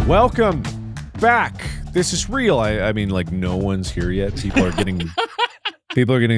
Welcome back. This is real. I mean, like, no one's here yet. People are getting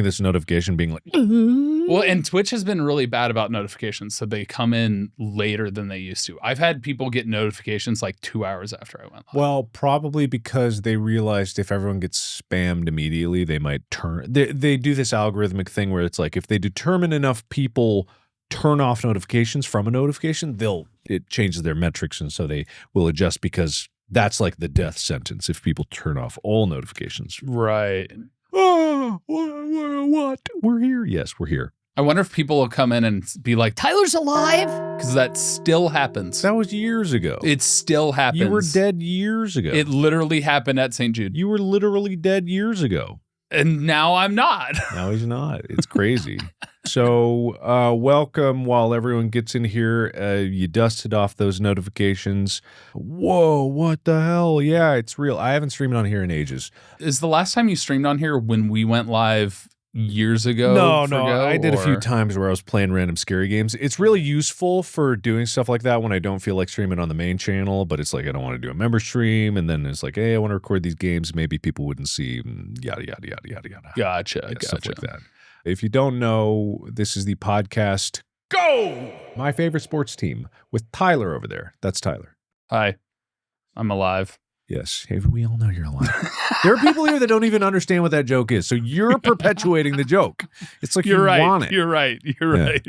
this notification being like, well, and Twitch has been really bad about notifications, so they come in later than they used to. I've had people get notifications like 2 hours after I went live. well, probably because they realized if everyone gets spammed immediately, they might turn. They do this algorithmic thing where it's like if they determine enough people turn off notifications from a notification, it changes their metrics, and so they will adjust because that's like the death sentence if people turn off all notifications. Right. Oh, what? We're here. Yes, we're here. I wonder if people will come in and be like, Tyler's alive? Because that still happens. That was years ago. It still happens. You were dead years ago. It literally happened at St. Jude. You were literally dead years ago. And now I'm not. Now he's not. It's crazy. So welcome while everyone gets in here. You dusted off those notifications. Whoa, what the hell? Yeah, it's real. I haven't streamed on here in ages. Is the last time you streamed on here when we went live years ago? No. I did a few times where I was playing random scary games. It's really useful for doing stuff like that when I don't feel like streaming on the main channel, but it's like I don't want to do a member stream, and then it's like, hey, I want to record these games maybe people wouldn't see, yada, yada, yada, yada, yada. Gotcha. Stuff like that. If you don't know, this is the podcast Go! My Favorite Sports Team with Tyler over there. That's Tyler. Hi. I'm alive. Yes, hey, we all know you're alive. There are people here that don't even understand what that joke is, so you're perpetuating the joke. It's like You're right. Want it. You're right. You're right.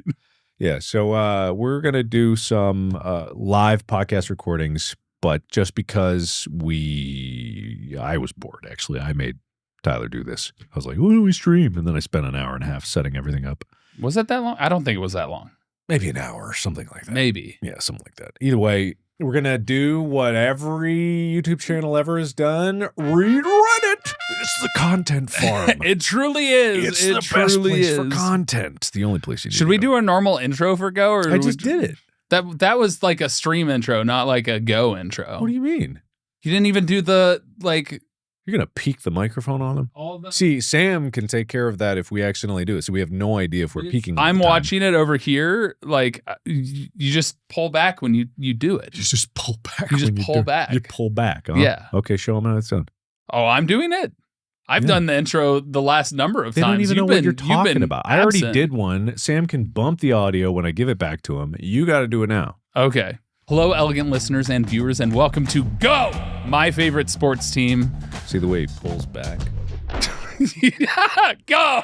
Yeah, so we're going to do some live podcast recordings, but just because I was bored, actually. I made Tyler do this. I was like, who do we stream? And then I spent an hour and a half setting everything up. Was it that long? I don't think it was that long. Maybe an hour or something like that. Maybe. Yeah, something like that. Either way, we're going to do what every YouTube channel ever has done. Read Reddit. It's the content farm. It truly is. It's the best place for content. It's the only place you need Should we do a normal intro for Go? Or I just did it. That was like a stream intro, not like a Go intro. What do you mean? You didn't even do the, like... You're going to peek the microphone on them? See, Sam can take care of that if we accidentally do it, so we have no idea if we're peeking. I'm watching it over here. Like, you just pull back when you do it. You just pull back. You just pull back. You pull back. Huh? Yeah. Okay, show them how it's done. Oh, I'm doing it. I've done the intro the last number of times. They don't even know what you're talking about. I already absent. did one. Sam can bump the audio when I give it back to him. You got to do it now. Okay. Hello, elegant listeners and viewers, and welcome to Go, my favorite sports team. See the way he pulls back? Go!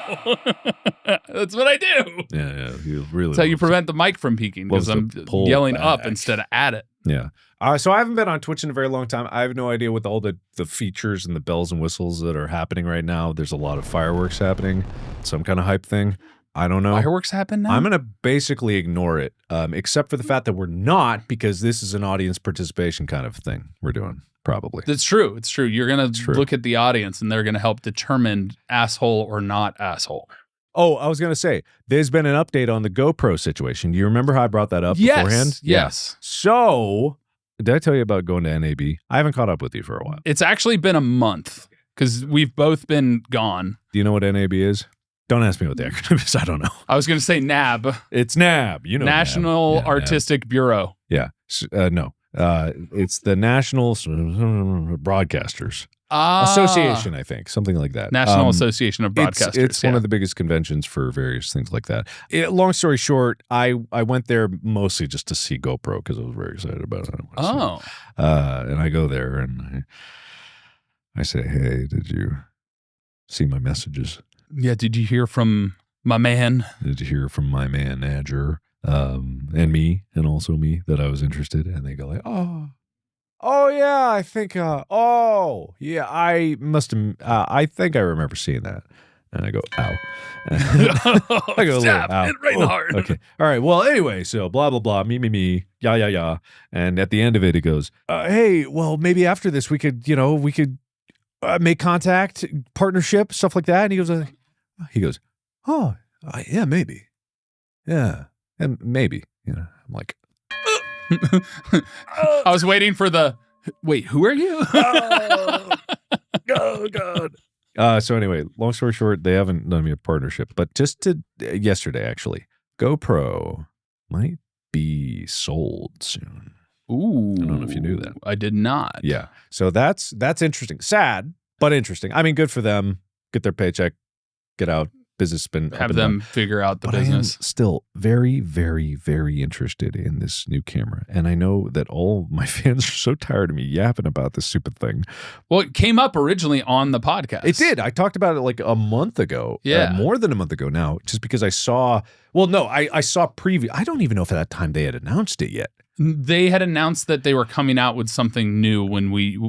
That's what I do. Yeah. You really. That's how you prevent the mic from peaking, because I'm yelling up instead of at it. Yeah. So I haven't been on Twitch in a very long time. I have no idea what all the features and the bells and whistles that are happening right now. There's a lot of fireworks happening, some kind of hype thing. I don't know. Fireworks happen now? I'm going to basically ignore it, except for the fact that we're not, because this is an audience participation kind of thing we're doing, probably. That's true. It's true. You're going to look at the audience, and they're going to help determine asshole or not asshole. Oh, I was going to say, there's been an update on the GoPro situation. Do you remember how I brought that up beforehand? Yes. Yeah. So, did I tell you about going to NAB? I haven't caught up with you for a while. It's actually been a month, because we've both been gone. Do you know what NAB is? Don't ask me what the acronym is. I don't know. I was going to say NAB. It's NAB. You know, National Artistic Bureau. Yeah. No. It's the National Broadcasters Association, I think. Something like that. National Association of Broadcasters. It's one of the biggest conventions for various things like that. Long story short, I went there mostly just to see GoPro because I was very excited about it. And I go there and I say, hey, did you see my messages? Yeah, did you hear from my man? Did you hear from my manager and me, and also me, that I was interested? And they go like, oh yeah, I think, I must have, I think I remember seeing that. And I go, ow. I go, ow. Hit right in the heart. Okay. All right. Well, anyway, so blah, blah, blah, me, yeah. And at the end of it, it goes, hey, well, maybe after this, we could make contact, partnership, stuff like that. And he goes, oh, yeah, maybe. Yeah, and maybe. I'm like, I was waiting for wait, who are you? Oh, God. So anyway, long story short, they haven't done me a partnership, but just yesterday, actually, GoPro might be sold soon. Ooh. I don't know if you knew that. I did not. Yeah. So that's interesting. Sad, but interesting. I mean, good for them. Get their paycheck, get out. Business has been Have them figure out the business. I am still very, very, very interested in this new camera. And I know that all my fans are so tired of me yapping about this stupid thing. Well, it came up originally on the podcast. It did. I talked about it like a month ago. Yeah. More than a month ago now, just because I saw, I saw preview. I don't even know if at that time they had announced it yet. They had announced that they were coming out with something new when we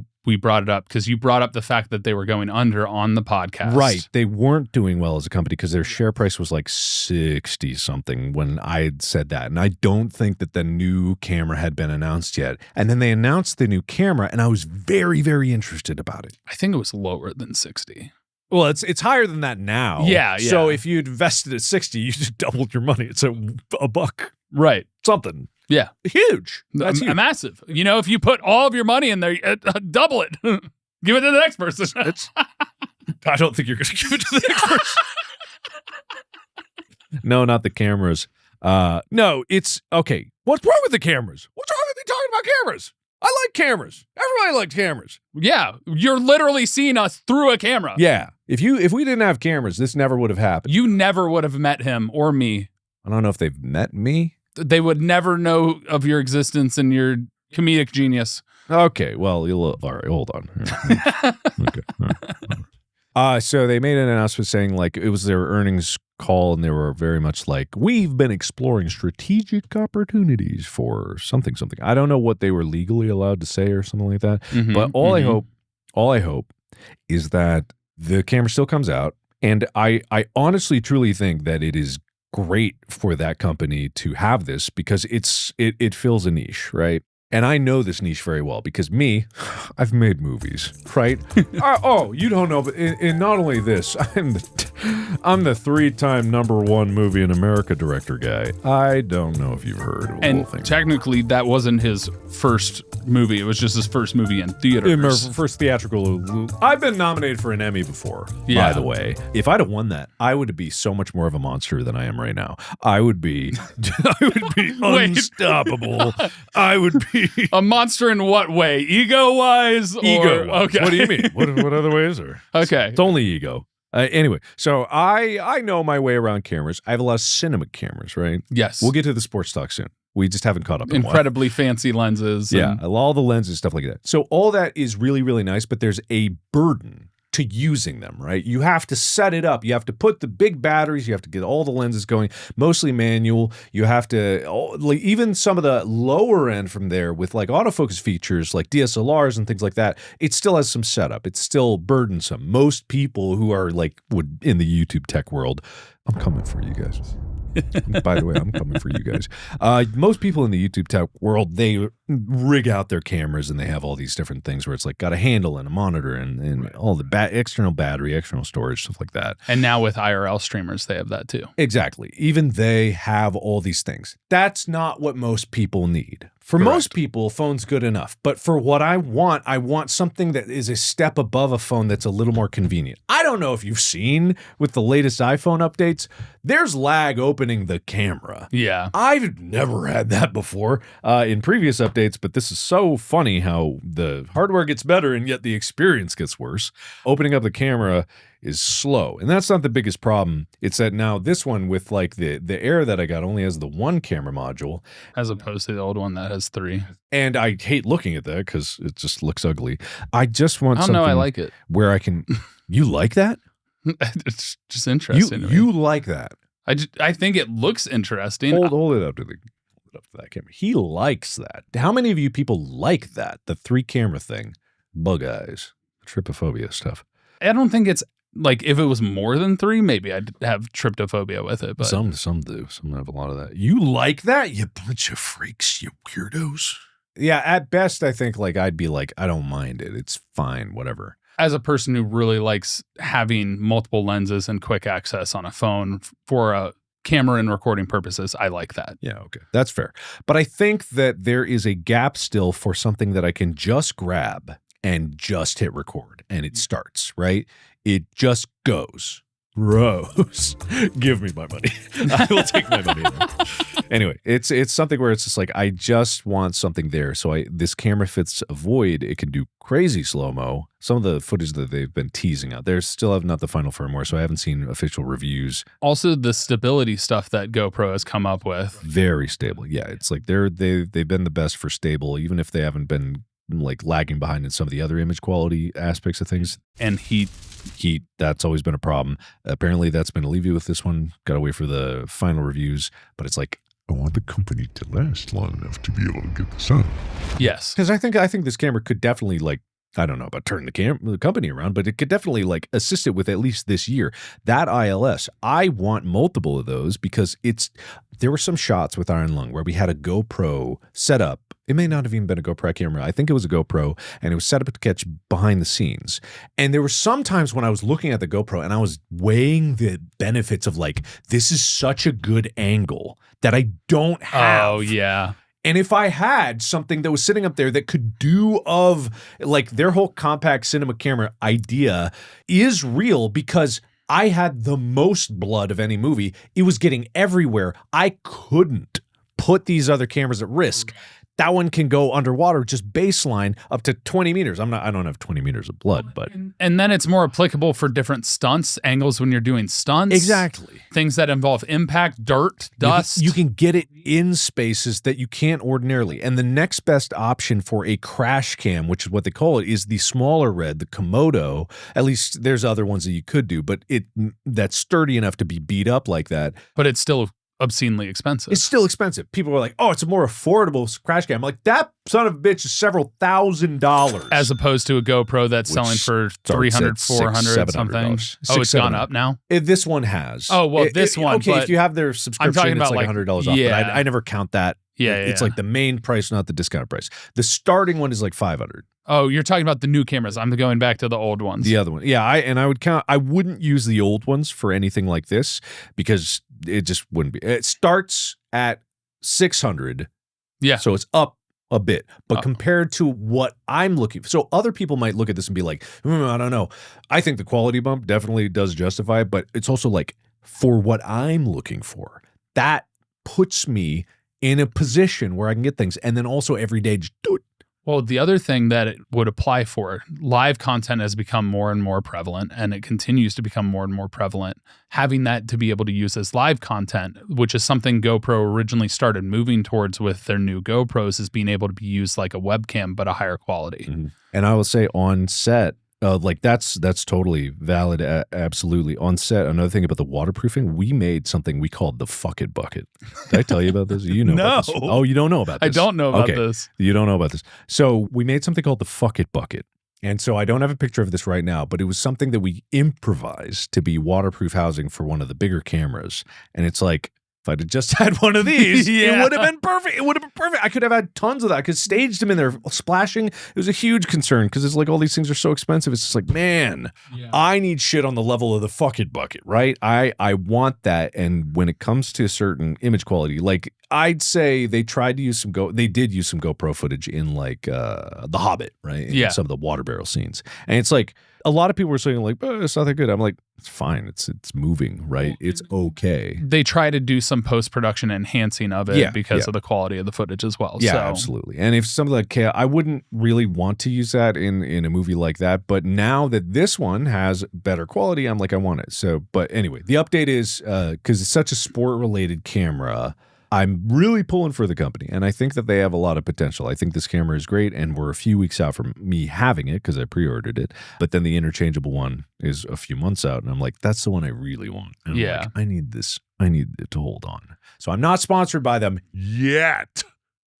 brought it up, because you brought up the fact that they were going under on the podcast. Right. They weren't doing well as a company because their share price was like 60 something when I had said that. And I don't think that the new camera had been announced yet. And then they announced the new camera and I was very, very interested about it. I think it was lower than 60. Well, it's higher than that now. Yeah. So if you'd invested at 60, you just doubled your money. It's a buck. Right. Something. Yeah. Huge. That's huge. Massive. You know, if you put all of your money in there, double it. Give it to the next person. I don't think you're going to give it to the next person. No, not the cameras. No, it's okay. What's wrong with the cameras? What's wrong with me talking about cameras? I like cameras. Everybody likes cameras. Yeah. You're literally seeing us through a camera. Yeah. If we didn't have cameras, this never would have happened. You never would have met him or me. I don't know if they've met me. They would never know of your existence and your comedic genius. Okay, well, all right, hold on. Okay. All right. So they made an announcement saying like it was their earnings call, and they were very much like, we've been exploring strategic opportunities for something. I don't know what they were legally allowed to say or something like that. Mm-hmm, but all I hope is that the camera still comes out, and I honestly truly think that it is great for that company to have this because it fills a niche, right? And I know this niche very well because I've made movies, right? You don't know, but in not only this, I'm the 3-time #1 movie in America director guy. I don't know if you've heard of the whole thing. Technically, that wasn't his first movie. It was just his first movie in theaters. First theatrical. I've been nominated for an Emmy before, by the way. If I'd have won that, I would be so much more of a monster than I am right now. I would be unstoppable. I would be a monster in what way? Ego-wise? Ego-wise. Okay. What do you mean? What other way is there? Okay. It's only ego. Anyway, so I know my way around cameras. I have a lot of cinema cameras, right? Yes. We'll get to the sports talk soon. We just haven't caught up. Incredibly fancy lenses. Yeah, all the lenses, stuff like that. So all that is really, really nice, but there's a burden to using them, right? You have to set it up. You have to put the big batteries. You have to get all the lenses going, mostly manual. You have to, even some of the lower end from there with like autofocus features like DSLRs and things like that, it still has some setup. It's still burdensome. Most people who are like in the YouTube tech world, I'm coming for you guys. By the way, I'm coming for you guys. Most people in the YouTube tech world, they rig out their cameras and they have all these different things where it's like got a handle and a monitor and all the external battery, external storage, stuff like that. And now with IRL streamers, they have that too. Exactly. Even they have all these things. That's not what most people need. For most people, phone's good enough. But for what I want something that is a step above a phone that's a little more convenient. I don't know if you've seen with the latest iPhone updates, there's lag opening the camera. Yeah. I've never had that before in previous updates, but this is so funny how the hardware gets better and yet the experience gets worse. Opening up the camera is slow. And that's not the biggest problem. It's that now this one with like the Air that I got only has the 1 camera module. As opposed to the old one that has 3. And I hate looking at that because it just looks ugly. I just want something I like it. Where I can... You like that? It's just interesting to me. You like that? I think it looks interesting. Hold it up to that camera. He likes that. How many of you people like that? The 3 camera thing. Bug eyes. Trypophobia stuff. I don't think it's like if it was more than 3, maybe I'd have tryptophobia with it. But some do. Some have a lot of that. You like that? You bunch of freaks, you weirdos. Yeah, at best, I think like I'd be like, I don't mind it. It's fine, whatever. As a person who really likes having multiple lenses and quick access on a phone for a camera and recording purposes, I like that. Yeah, okay. That's fair. But I think that there is a gap still for something that I can just grab and just hit record and it starts, right? It just goes, gross. Give me my money. I will take my money. Anyway, it's something where it's just like, I just want something there. So this camera fits a void. It can do crazy slow-mo. Some of the footage that they've been teasing out there still have not the final firmware, so I haven't seen official reviews. Also, the stability stuff that GoPro has come up with. Very stable. Yeah, it's like they've been the best for stable, even if they haven't been like lagging behind in some of the other image quality aspects of things. And heat, that's always been a problem. Apparently that's been alleviated with this one. Gotta wait for the final reviews, but it's like, I want the company to last long enough to be able to get this out. yes. because I think this camera could definitely, like, I don't know about turning the company around, but it could definitely like assist it with at least this year. That ILS, I want multiple of those because there were some shots with Iron Lung where we had a GoPro set up. It may not have even been a GoPro camera. I think it was a GoPro, and it was set up to catch behind the scenes. And there were some times when I was looking at the GoPro and I was weighing the benefits of like, this is such a good angle that I don't have. Oh, yeah. And if I had something that was sitting up there that could do of like their whole compact cinema camera idea is real, because I had the most blood of any movie. It was getting everywhere. I couldn't put these other cameras at risk. That one can go underwater, just baseline up to 20 meters. I don't have 20 meters of blood, but. And then it's more applicable for different stunts, angles when you're doing stunts. Exactly. Things that involve impact, dirt, dust. You can get it in spaces that you can't ordinarily. And the next best option for a crash cam, which is what they call it, is the smaller red, the Komodo. At least there's other ones that you could do, but that's sturdy enough to be beat up like that. But it's still obscenely expensive. It's still expensive. People were like, oh, it's a more affordable crash cam. I'm like, that son of a bitch is several $1,000s. As opposed to a GoPro that's selling for $300, $400 something. Oh, it's gone up now? This one has. Oh, well, this one. Okay, if you have their subscription, it's like $100 off. Yeah. But I never count that. Yeah, It's like the main price, not the discounted price. The starting one is like $500. Oh, you're talking about the new cameras. I'm going back to the old ones. The other one. Yeah, I wouldn't use the old ones for anything like this because it just wouldn't be. It starts at 600. Yeah. So it's up a bit. But compared to what I'm looking for. So other people might look at this and be like, I don't know. I think the quality bump definitely does justify it, but it's also like for what I'm looking for. That puts me in a position where I can get things. And then also every day, just do it. Well, the other thing that it would apply for, live content has become more and more prevalent, and it continues to become more and more prevalent. Having that to be able to use as live content, which is something GoPro originally started moving towards with their new GoPros, is being able to be used like a webcam, but a higher quality. Mm-hmm. And I will say on set, like that's totally valid. Absolutely. On set, another thing about the waterproofing, we made something we called the fuck it bucket. Did I tell you about this? You know about this? Oh, you don't know about this? I don't know about this. You don't know about this. So we made something called the fuck it bucket. And so I don't have a picture of this right now, but it was something that we improvised to be waterproof housing for one of the bigger cameras. And it's like, if I'd have just had one of these, It would have been perfect. It would have been perfect. I could have had tons of that. I could have staged them in there splashing. It was a huge concern because it's like all these things are so expensive. It's just like, man, I need shit on the level of the fuck it bucket, right? I want that. And when it comes to certain image quality, like I'd say they tried to use they did use some GoPro footage in like The Hobbit, right? In some of the water barrel scenes. And it's like, a lot of people were saying like, oh, it's not that good. I'm like, it's fine. It's moving, right? It's okay. They try to do some post-production enhancing of it because of the quality of the footage as well. Yeah, so. Absolutely. And if some of the I wouldn't really want to use that in a movie like that. But now that this one has better quality, I'm like, I want it. So, but anyway, the update is because it's such a sport-related camera, I'm really pulling for the company, and I think that they have a lot of potential. I think this camera is great, and we're a few weeks out from me having it because I pre-ordered it. But then the interchangeable one is a few months out, and I'm like, that's the one I really want. And I'm like, I need this. I need it to hold on. So I'm not sponsored by them yet.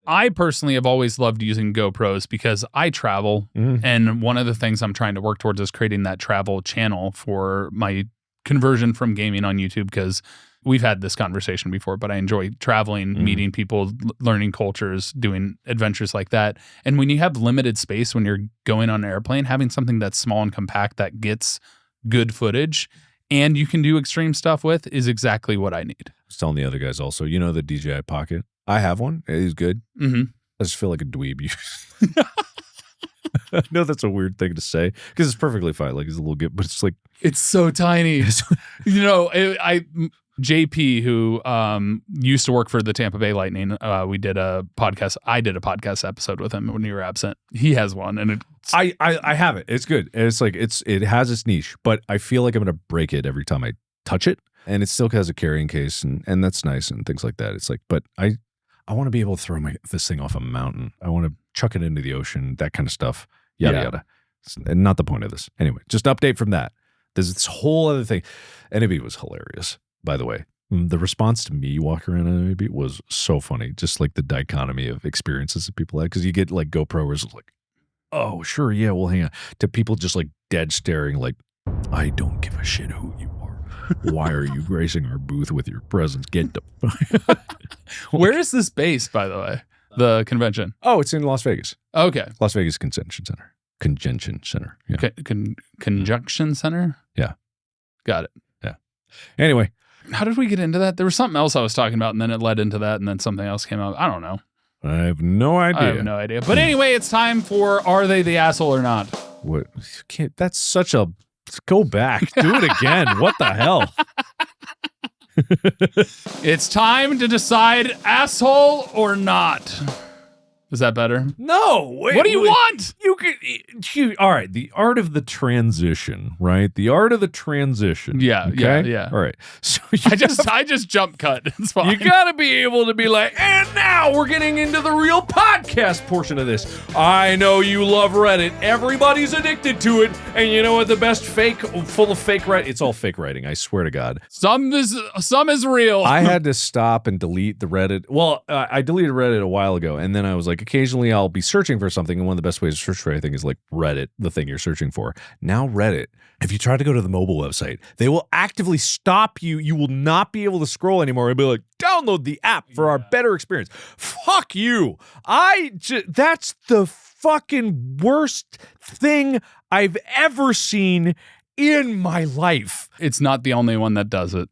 I personally have always loved using GoPros because I travel, and one of the things I'm trying to work towards is creating that travel channel for my conversion from gaming on YouTube, because we've had this conversation before, but I enjoy traveling, meeting people, learning cultures, doing adventures like that. And when you have limited space, when you're going on an airplane, having something that's small and compact that gets good footage and you can do extreme stuff with is exactly what I need. I was telling the other guys also, you know, the DJI Pocket? I have one. It is good. I just feel like a dweeb. I know that's a weird thing to say because it's perfectly fine. Like, it's a little good, but it's like, it's so tiny. JP, who used to work for the Tampa Bay Lightning, we did a podcast. I did a podcast episode with him when you were absent. He has one, and I have it. It's good. It's like it has its niche, but I feel like I'm gonna break it every time I touch it, and it still has a carrying case, and that's nice and things like that. It's like, but I want to be able to throw this thing off a mountain. I want to chuck it into the ocean, that kind of stuff. Yada yada. And not the point of this. Anyway, just update from that. There's this whole other thing. NAB was hilarious. By the way, the response to me walking around on NAB was so funny. Just like the dichotomy of experiences that people had. Because you get like GoProers like, oh, sure, yeah, we'll hang on. To people just like dead staring like, I don't give a shit who you are. Why are you gracing our booth with your presence? Get the... Where is this based, by the way? The convention? Oh, it's in Las Vegas. Okay. Las Vegas Convention Center. Convention Center. Yeah. Conjunction Center? Yeah. Got it. Yeah. Anyway. How did we get into that? There was something else I was talking about, and then it led into that, and then something else came up. I don't know. I have no idea. I have no idea. But anyway, it's time for Are They the Asshole or Not? What? That's such a... Go back. Do it again. What the hell? It's time to decide asshole or not. Is that better? No. Wait, what do you want? All right. The art of the transition, right? The art of the transition. Yeah. Okay? Yeah. All right. So I just jump cut. It's fine. You got to be able to be like, and now we're getting into the real podcast portion of this. I know you love Reddit. Everybody's addicted to it. And you know what? The best full of fake Reddit. It's all fake writing. I swear to God. Some is real. I had to stop and delete the Reddit. Well, I deleted Reddit a while ago, and then I was like, occasionally I'll be searching for something, and one of the best ways to search for anything is like Reddit, the thing you're searching for. Now Reddit, if you try to go to the mobile website, they will actively stop you. You will not be able to scroll anymore. It'll be like, download the app for our better experience. Fuck you. That's the fucking worst thing I've ever seen in my life. It's not the only one that does it,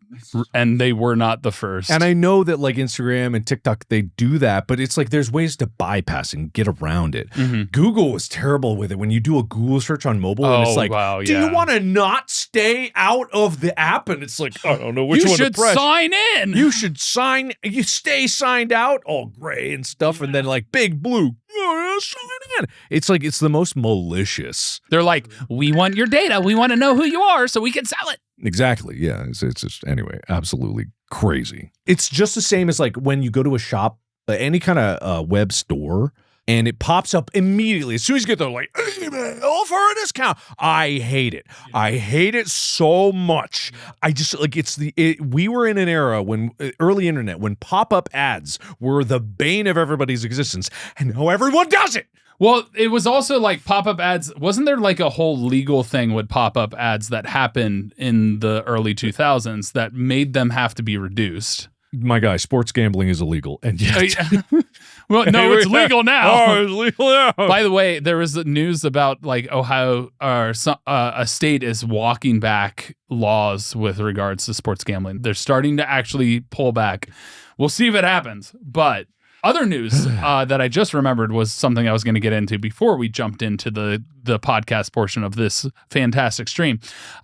and they were not the first. And I know that like Instagram and TikTok, they do that, but it's like there's ways to bypass and get around it. Mm-hmm. Google was terrible with it. When you do a Google search on mobile, and it's like, do you want to not stay out of the app? And it's like, I don't know which one to press. You should sign in. You stay signed out, all gray and stuff, and then like big blue. Sign in. It's like, it's the most malicious. They're like, we want your data. We want to know who you are so we can sell it. Exactly. Yeah. It's just, anyway, absolutely crazy. It's just the same as like when you go to a shop, any kind of web store, and it pops up immediately. As soon as you get there, like, all for a discount. I hate it. I hate it so much. I just, like, we were in an era when, early internet, when pop-up ads were the bane of everybody's existence, and now everyone does it. Well, it was also like pop-up ads. Wasn't there like a whole legal thing with pop-up ads that happened in the early 2000s that made them have to be reduced? My guy, sports gambling is illegal, and yet... Well, no, it's legal now. Oh, it's legal now. By the way, there was news about like Ohio, or a state is walking back laws with regards to sports gambling. They're starting to actually pull back. We'll see if it happens. But other news that I just remembered was something I was going to get into before we jumped into the podcast portion of this fantastic stream.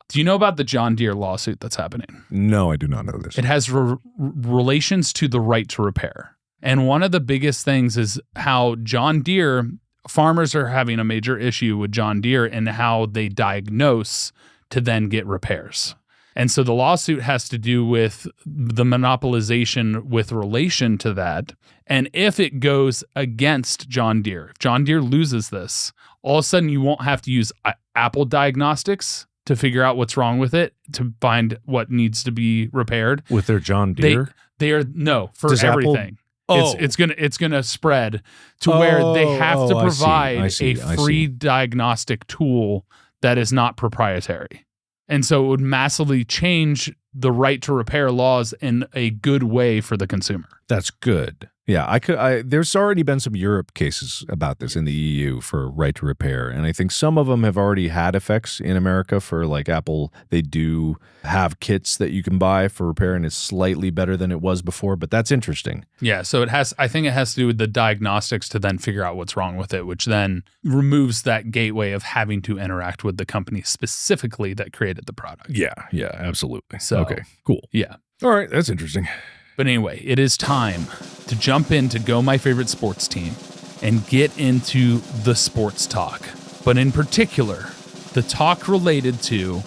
Do you know about the John Deere lawsuit that's happening? No, I do not know this. It has relations to the right to repair. And one of the biggest things is how John Deere, farmers are having a major issue with John Deere and how they diagnose to then get repairs. And so the lawsuit has to do with the monopolization with relation to that. And if it goes against John Deere, if John Deere loses this, all of a sudden you won't have to use Apple diagnostics to figure out what's wrong with it, to find what needs to be repaired. With their John Deere? They are, no, for Does everything. Oh. It's gonna spread to where they have to provide a free diagnostic tool that is not proprietary. And so it would massively change the right to repair laws in a good way for the consumer. That's good. Yeah, there's already been some Europe cases about this in the EU for right to repair, and I think some of them have already had effects in America for like Apple. They do have kits that you can buy for repair, and it's slightly better than it was before, but that's interesting. Yeah, so I think it has to do with the diagnostics to then figure out what's wrong with it, which then removes that gateway of having to interact with the company specifically that created the product. Yeah, absolutely. So, okay, cool. Yeah. All right, that's interesting. But anyway, it is time to jump in to Go My Favorite Sports Team and get into the sports talk. But in particular, the talk related to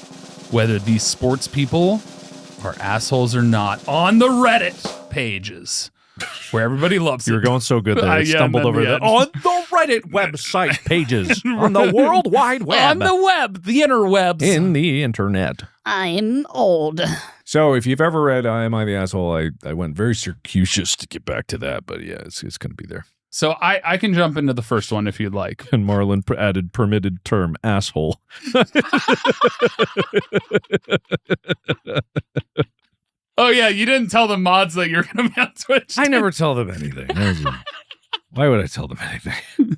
whether these sports people are assholes or not on the Reddit pages, where everybody loves it. You were going so good there. I stumbled over that. On the Reddit website pages. On the World Wide Web. On the web, the interwebs. In the internet. I'm old. So if you've ever read Am I the Asshole, I went very circuitous to get back to that, but yeah, it's going to be there. So I can jump into the first one if you'd like. And Marlon added permitted term, asshole. Oh yeah, you didn't tell the mods that you're going to be on Twitch. I never tell them anything. Why would I tell them anything?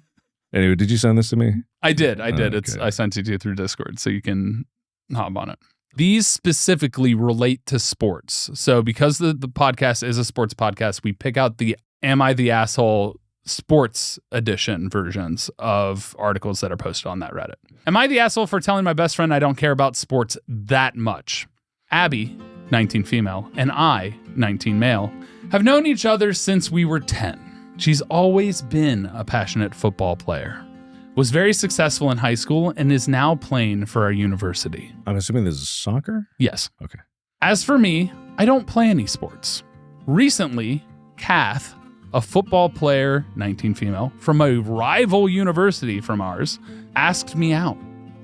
Anyway, did you send this to me? I did. Okay. I sent it to you through Discord, so you can hop on it. These specifically relate to sports. So because the podcast is a sports podcast, we pick out the Am I the Asshole sports edition versions of articles that are posted on that Reddit. Am I the asshole for telling my best friend I don't care about sports that much? Abby, 19 female, and I, 19 male, have known each other since we were 10. She's always been a passionate football player. Was very successful in high school and is now playing for our university. I'm assuming this is soccer? Yes. Okay. As for me, I don't play any sports. Recently, Kath, a football player, 19 female, from a rival university from ours, asked me out.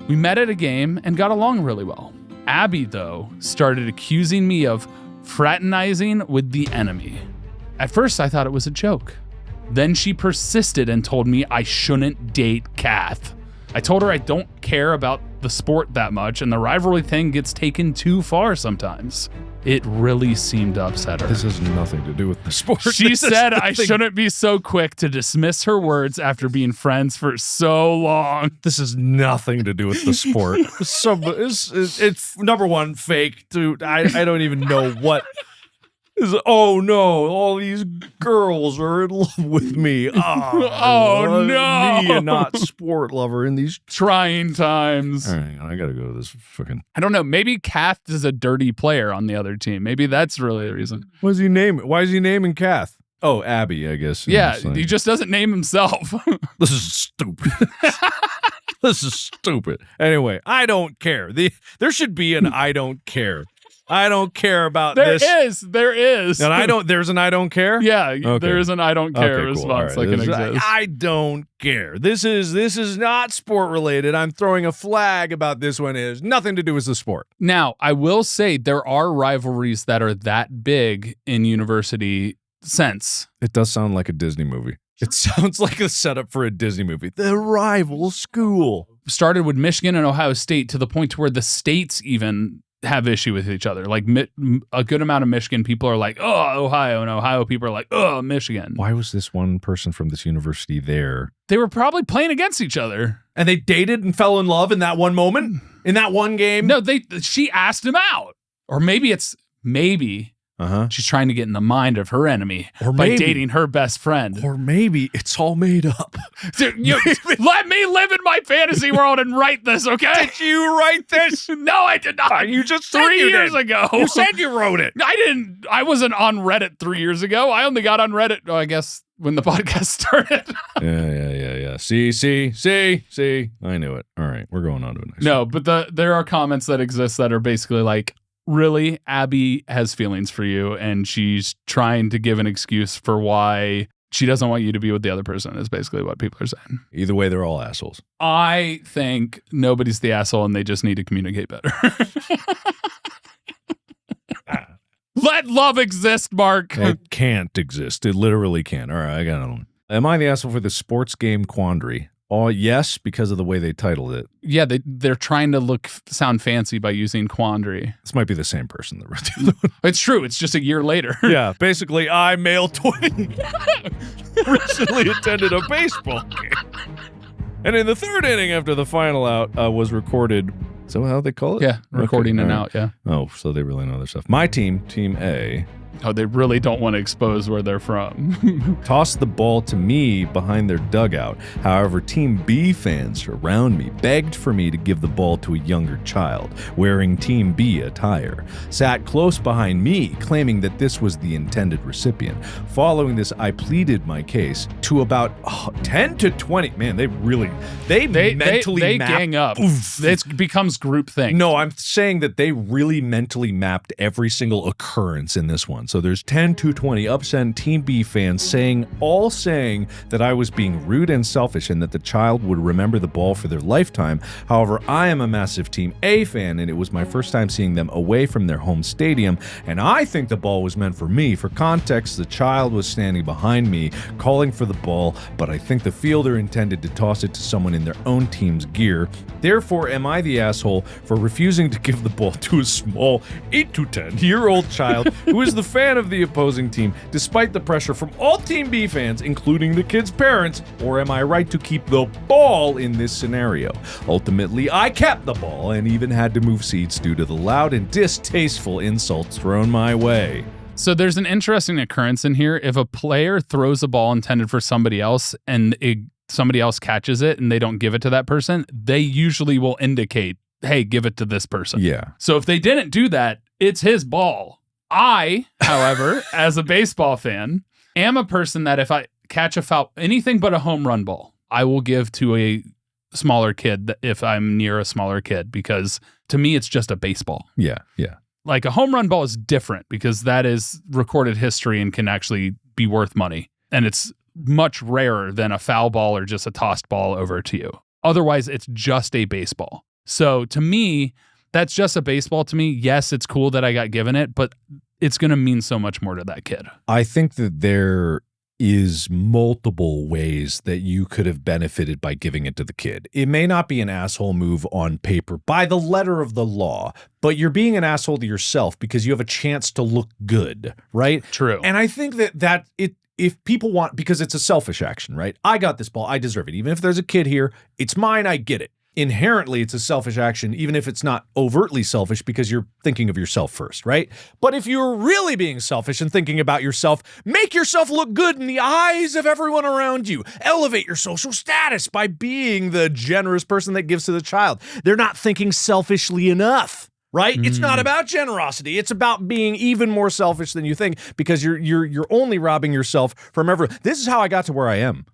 We met at a game and got along really well. Abby, though, started accusing me of fraternizing with the enemy. At first, I thought it was a joke. Then she persisted and told me I shouldn't date Kath. I told her I don't care about the sport that much, and the rivalry thing gets taken too far sometimes. It really seemed to upset her. This has nothing to do with the sport. She said I shouldn't be so quick to dismiss her words after being friends for so long. This has nothing to do with the sport. It's number one, fake, dude. I don't even know what. Oh no! All these girls are in love with me. Oh no! Me, a not sport lover in these trying times. All right, I gotta go to this fucking. I don't know. Maybe Kath is a dirty player on the other team. Maybe that's really the reason. What does he name? Why is he naming Kath? Oh, Abby, I guess. Yeah, he just doesn't name himself. This is stupid. This is stupid. Anyway, I don't care. There should be an I don't care. I don't care about this. There is. And there's an I don't care? Yeah, okay. There is an I don't care cool. response Right. that can exist. I don't care. This is not sport related. I'm throwing a flag about this one. It has nothing to do with the sport. Now, I will say there are rivalries that are that big in university sense. It does sound like a Disney movie. It sounds like a setup for a Disney movie. The rival school. Started with Michigan and Ohio State to the point to where the states even have issue with each other. Like a good amount of Michigan people are like, oh, Ohio, and Ohio people are like, oh, Michigan. Why was this one person from this university there? They were probably playing against each other. And they dated and fell in love in that one moment? In that one game? No, she asked him out. Or maybe she's trying to get in the mind of her enemy by dating her best friend. Or maybe it's all made up. Dude, let me live in my fantasy world and write this, okay? Did you write this? No, I did not. You just said 3 years ago. You said you wrote it. I didn't. I wasn't on Reddit 3 years ago. I only got on Reddit, I guess, when the podcast started. Yeah. See. I knew it. All right, we're going on to the next No, one. but there are comments that exist that are basically like, really, Abby has feelings for you, and she's trying to give an excuse for why she doesn't want you to be with the other person, is basically what people are saying. Either way, they're all assholes. I think nobody's the asshole, and they just need to communicate better. Let love exist, Mark. It can't exist. It literally can't. All right, I got another one. Am I the asshole for the sports game quandary? Oh, yes, because of the way they titled it. Yeah, they're trying to sound fancy by using quandary. This might be the same person that wrote the other one. It's true. It's just a year later. Yeah, basically, I, male 20, recently attended a baseball game. And in the third inning after the final out was recorded. Is that how they call it? Yeah, recording okay, and right. out, yeah. Oh, so they really know their stuff. My team, Team A, Oh, they really don't want to expose where they're from. tossed the ball to me behind their dugout. However, Team B fans around me begged for me to give the ball to a younger child, wearing Team B attire, sat close behind me, claiming that this was the intended recipient. Following this, I pleaded my case to about 10 to 20. Man, they mentally map. Gang up. It becomes groupthink. No, I'm saying that they really mentally mapped every single occurrence in this one. So there's 10 to 20 upset Team B fans saying that I was being rude and selfish and that the child would remember the ball for their lifetime. However, I am a massive Team A fan, and it was my first time seeing them away from their home stadium, and I think the ball was meant for me. For context, the child was standing behind me, calling for the ball, but I think the fielder intended to toss it to someone in their own team's gear. Therefore, am I the asshole for refusing to give the ball to a small 8 to 10-year-old child who is the fan of the opposing team, despite the pressure from all Team B fans, including the kid's parents? Or am I right to keep the ball in this scenario? Ultimately, I kept the ball and even had to move seats due to the loud and distasteful insults thrown my way. So there's an interesting occurrence in here. If a player throws a ball intended for somebody else and somebody else catches it and they don't give it to that person, they usually will indicate, hey, give it to this person. Yeah. So if they didn't do that, it's his ball. I, however, as a baseball fan, am a person that if I catch a foul, anything but a home run ball, I will give to a smaller kid if I'm near a smaller kid, because to me, it's just a baseball. Yeah, yeah. Like a home run ball is different because that is recorded history and can actually be worth money. And it's much rarer than a foul ball or just a tossed ball over to you. Otherwise, it's just a baseball. So to me, that's just a baseball to me. Yes, it's cool that I got given it, but it's going to mean so much more to that kid. I think that there is multiple ways that you could have benefited by giving it to the kid. It may not be an asshole move on paper by the letter of the law, but you're being an asshole to yourself because you have a chance to look good, right? True. And I think that if people want, because it's a selfish action, right? I got this ball, I deserve it. Even if there's a kid here, it's mine, I get it. Inherently, it's a selfish action, even if it's not overtly selfish, because you're thinking of yourself first, right? But if you're really being selfish and thinking about yourself, make yourself look good in the eyes of everyone around you. Elevate your social status by being the generous person that gives to the child. They're not thinking selfishly enough, right? It's not about generosity. It's about being even more selfish than you think, because you're only robbing yourself from everyone. This is how I got to where I am.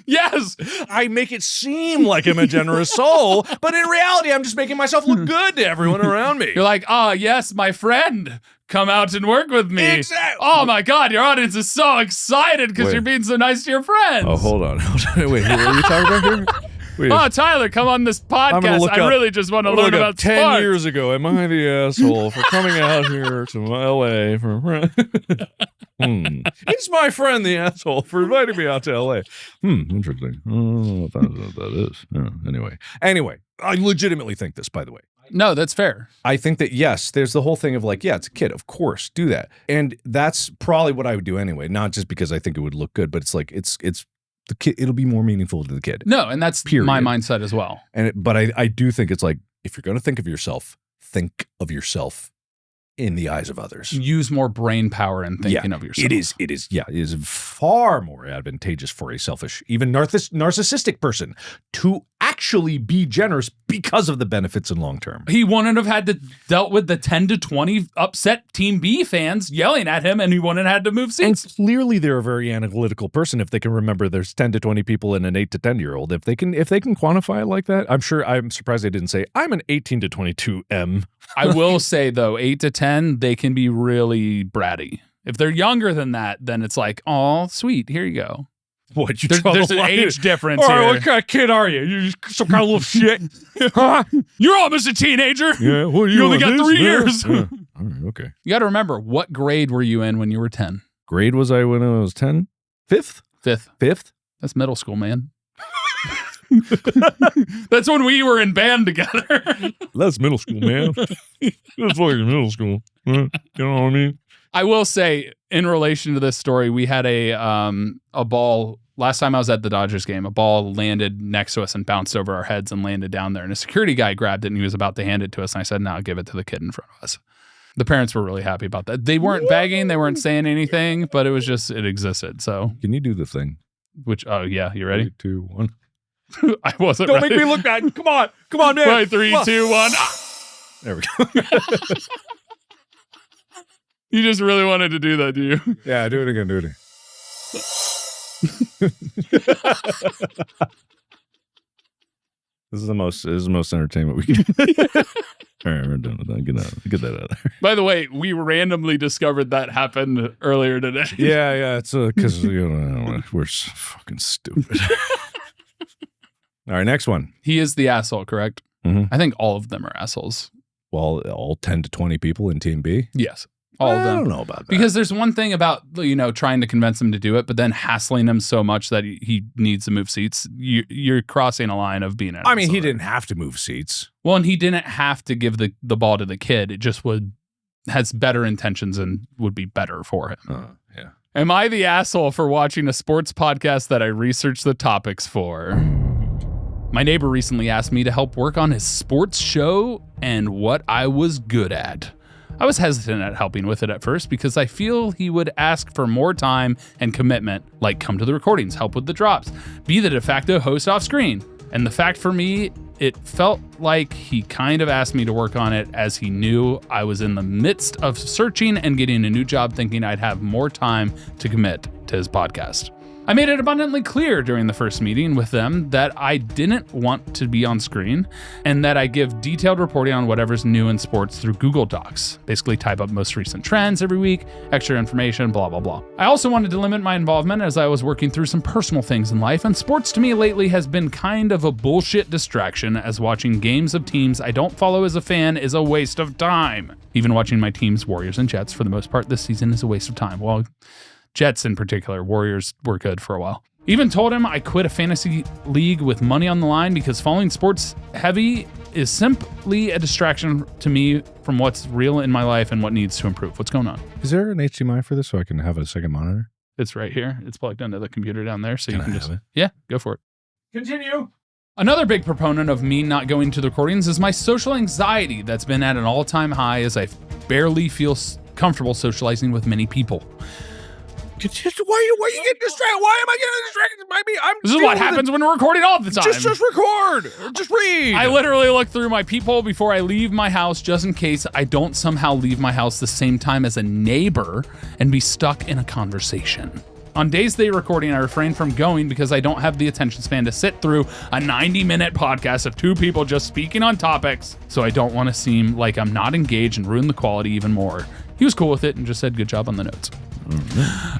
Yes, I make it seem like I'm a generous soul, but in reality, I'm just making myself look good to everyone around me. You're like, yes, my friend, come out and work with me. Exactly. Oh my God, your audience is so excited because you're being so nice to your friends. Oh, hold on. Wait, what are you talking about here? Wait. Oh, Tyler, come on this podcast. I really just want to learn about 10 Spurts. years ago, am I the asshole for coming out here to LA for It's my friend, the asshole, for inviting me out to LA. Interesting. I don't know if that's what that is. Yeah, anyway, I legitimately think this, by the way. No, that's fair. I think that, yes, there's the whole thing of like, yeah, it's a kid. Of course, do that. And that's probably what I would do anyway, not just because I think it would look good, but it's like, it's the kid, it'll be more meaningful to the kid. No, and that's my mindset as well. But I do think it's like, if you're going to think of yourself in the eyes of others. Use more brain power in thinking of yourself. It is far more advantageous for a selfish, even narcissistic person to actually be generous because of the benefits in long term. He wouldn't have had to dealt with the 10 to 20 upset Team B fans yelling at him, and he wouldn't have had to move seats. And clearly they're a very analytical person if they can remember there's 10 to 20 people in an 8 to 10-year-old. If they can quantify it like that, I'm surprised they didn't say, I'm an 18 to 22 M. I will say, though, 8 to 10, they can be really bratty. If they're younger than that, then it's like, oh, sweet, here you go. What, there's an age difference all right, here. What kind of kid are you? You're some kind of little shit. Huh? You're almost a teenager. Yeah, what you only got 3 years. Yeah. All right, okay. You got to remember, what grade were you in when you were 10? Grade was I when I was 10? Fifth? Fifth. Fifth? That's middle school, man. That's when we were in band together. That's middle school, man. That's fucking middle school. You know what I mean? I will say, in relation to this story, we had a ball. Last time I was at the Dodgers game, a ball landed next to us and bounced over our heads and landed down there. And a security guy grabbed it and he was about to hand it to us. And I said, no, give it to the kid in front of us. The parents were really happy about that. They weren't begging. They weren't saying anything, but it was just, it existed. So, can you do the thing? Which, oh, yeah. You ready? 3, 2, 1. I wasn't Don't ready. make me look bad. Come on, man. Right, 3, 2, 1. There we go. You just really wanted to do that, do you? Yeah, do it again. Do it again. This is the most entertainment we can. All right, we're done with that. Get that out of there. By the way, we randomly discovered that happened earlier today. Yeah, it's because we're so fucking stupid. All right, next one. He is the asshole, correct? Mm-hmm. I think all of them are assholes. Well, all 10 to 20 people in Team B? Yes. All of them. I don't know about that. Because there's one thing about, trying to convince him to do it, but then hassling him so much that he needs to move seats. You're crossing a line of being an asshole. I mean, he didn't have to move seats. Well, and he didn't have to give the ball to the kid. It just has better intentions and would be better for him. Yeah. Am I the asshole for watching a sports podcast that I researched the topics for? My neighbor recently asked me to help work on his sports show and what I was good at. I was hesitant at helping with it at first because I feel he would ask for more time and commitment, like come to the recordings, help with the drops, be the de facto host off screen. And the fact for me, it felt like he kind of asked me to work on it as he knew I was in the midst of searching and getting a new job, thinking I'd have more time to commit to his podcast. I made it abundantly clear during the first meeting with them that I didn't want to be on screen and that I give detailed reporting on whatever's new in sports through Google Docs. Basically type up most recent trends every week, extra information, blah, blah, blah. I also wanted to limit my involvement as I was working through some personal things in life, and sports to me lately has been kind of a bullshit distraction, as watching games of teams I don't follow as a fan is a waste of time. Even watching my teams, Warriors and Jets, for the most part this season is a waste of time. Well, Jets in particular, Warriors were good for a while. Even told him I quit a fantasy league with money on the line because following sports heavy is simply a distraction to me from what's real in my life and what needs to improve. What's going on? Is there an HDMI for this so I can have a second monitor? It's right here. It's plugged into the computer down there. So Can you can I just, have it? yeah, go for it. Continue. Another big proponent of me not going to the recordings is my social anxiety that's been at an all-time high as I barely feel comfortable socializing with many people. Why are you getting distracted? Why am I getting distracted by me? This is what happens when we're recording all the time. Just record. Just read. I literally look through my peephole before I leave my house just in case I don't somehow leave my house the same time as a neighbor and be stuck in a conversation. On days they recording, I refrain from going because I don't have the attention span to sit through a 90-minute podcast of two people just speaking on topics, so I don't want to seem like I'm not engaged and ruin the quality even more. He was cool with it and just said good job on the notes.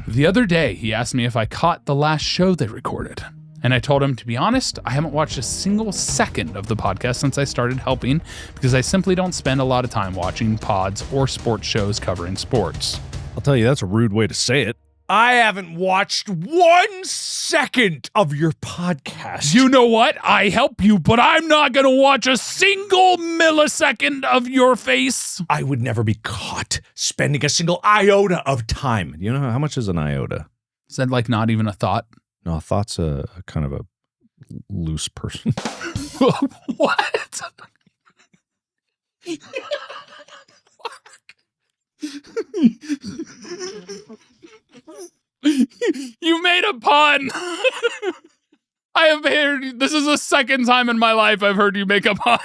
The other day, he asked me if I caught the last show they recorded. And I told him, to be honest, I haven't watched a single second of the podcast since I started helping because I simply don't spend a lot of time watching pods or sports shows covering sports. I'll tell you, that's a rude way to say it. I haven't watched 1 second of your podcast. You know what? I help you, but I'm not going to watch a single millisecond of your face. I would never be caught spending a single iota of time. You know how much is an iota? Is that like not even a thought? No, a thought's a kind of a loose person. What? You made a pun. I have heard, this is the second time in my life I've heard you make a pun.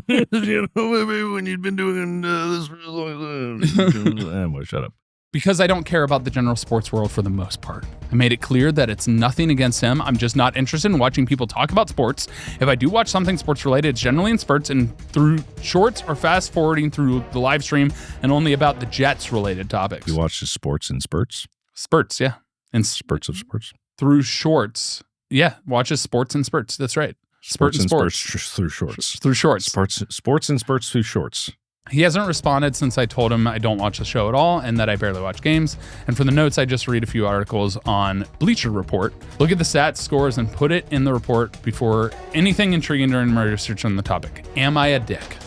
You know, maybe when you've been doing this for a long time. Anyway, shut up. Because I don't care about the general sports world for the most part. I made it clear that it's nothing against him. I'm just not interested in watching people talk about sports. If I do watch something sports related, it's generally in spurts and through shorts or fast forwarding through the live stream and only about the Jets related topics. You watch the sports in spurts? Spurts, yeah. And Spurts of sports? Through shorts. Yeah, watches sports and spurts. That's right. Spurts and spurts through shorts. Through shorts. Sports and spurts through shorts. He hasn't responded since I told him I don't watch the show at all and that I barely watch games. And for the notes, I just read a few articles on Bleacher Report. Look at the stats, scores, and put it in the report before anything intriguing during my research on the topic. Am I a dick?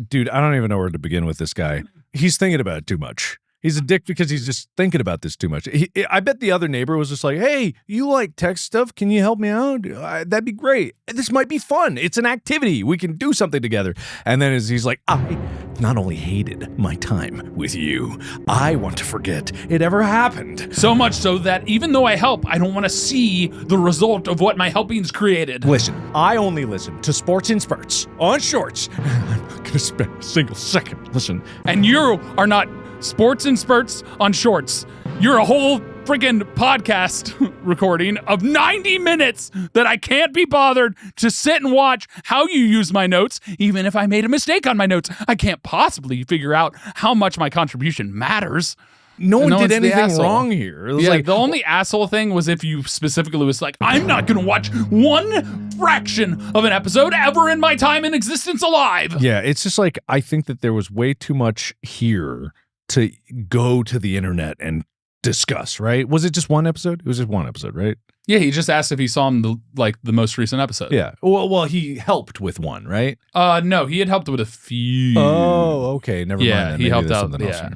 Dude, I don't even know where to begin with this guy. He's thinking about it too much. He's a dick because he's just thinking about this too much. I bet the other neighbor was just like, hey, you like tech stuff? Can you help me out? That'd be great. This might be fun. It's an activity. We can do something together. And then he's like, I not only hated my time with you, I want to forget it ever happened. So much so that even though I help, I don't want to see the result of what my helpings created. Listen, I only listen to Sports in Spurts on Shorts. I'm not going to spend a single second. Listen. And you are not Sports and Spurts on Shorts. You're a whole freaking podcast recording of 90 minutes that I can't be bothered to sit and watch how you use my notes. Even if I made a mistake on my notes, I can't possibly figure out how much my contribution matters. No one did anything wrong here. It was like the only asshole thing was if you specifically was like, I'm not going to watch one fraction of an episode ever in my time in existence alive. Yeah, it's just like, I think that there was way too much here to go to the internet and discuss, right? Was it just one episode? It was just one episode, right? Yeah, he just asked if he saw him the most recent episode. Yeah. Well, he helped with one, right? No, he had helped with a few. Oh, okay. Never mind. Yeah, he helped out. Yeah.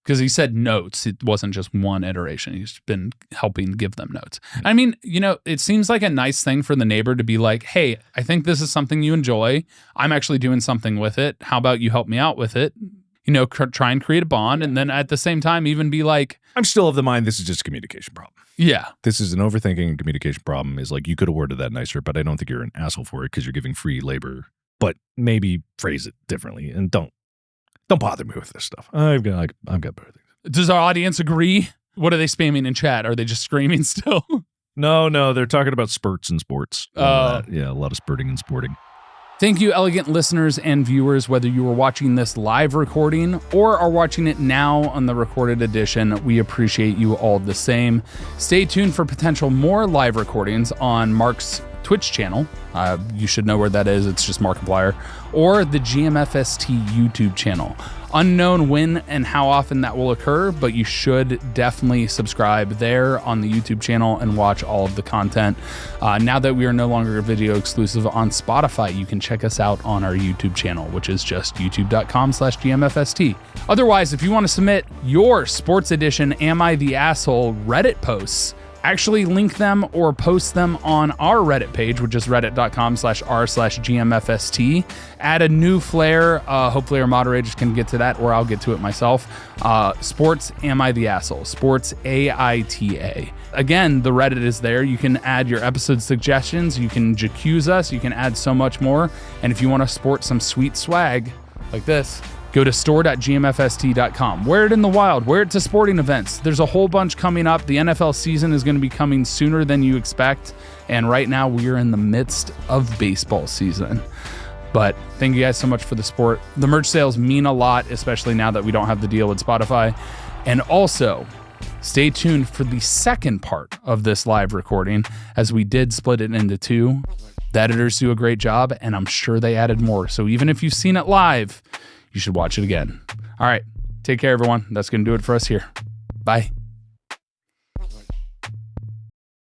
Because he said notes. It wasn't just one iteration. He's been helping give them notes. I mean, it seems like a nice thing for the neighbor to be like, hey, I think this is something you enjoy. I'm actually doing something with it. How about you help me out with it? Try and create a bond. And then at the same time, even be like, I'm still of the mind this is just a communication problem. Yeah. This is an overthinking and communication problem. Is like, you could have worded that nicer, but I don't think you're an asshole for it because you're giving free labor. But maybe phrase it differently and don't bother me with this stuff. I've got better things. Does our audience agree? What are they spamming in chat? Are they just screaming still? No, they're talking about spurts and sports. Yeah, a lot of spurting and sporting. Thank you, elegant listeners and viewers, whether you are watching this live recording or are watching it now on the recorded edition. We appreciate you all the same. Stay tuned for potential more live recordings on Mark's Twitch channel. You should know where that is. It's just Markiplier. Or the GMFST YouTube channel. Unknown when and how often that will occur, but you should definitely subscribe there on the YouTube channel and watch all of the content. Now that we are no longer video exclusive on Spotify, you can check us out on our YouTube channel, which is just youtube.com/GMFST. Otherwise, if you want to submit your Sports Edition Am I the Asshole Reddit posts, actually link them or post them on our Reddit page, which is reddit.com/r/GMFST. Add a new flair. Hopefully our moderators can get to that, or I'll get to it myself. Sports Am I the Asshole? Sports AITA. Again, the Reddit is there. You can add your episode suggestions. You can jacuzz us. You can add so much more. And if you want to sport some sweet swag like this, go to store.gmfst.com. Wear it in the wild. Wear it to sporting events. There's a whole bunch coming up. The NFL season is going to be coming sooner than you expect. And right now we are in the midst of baseball season. But thank you guys so much for the support. The merch sales mean a lot, especially now that we don't have the deal with Spotify. And also, stay tuned for the second part of this live recording, as we did split it into two. The editors do a great job, and I'm sure they added more. So even if you've seen it live, you should watch it again. All right. Take care, everyone. That's going to do it for us here. Bye.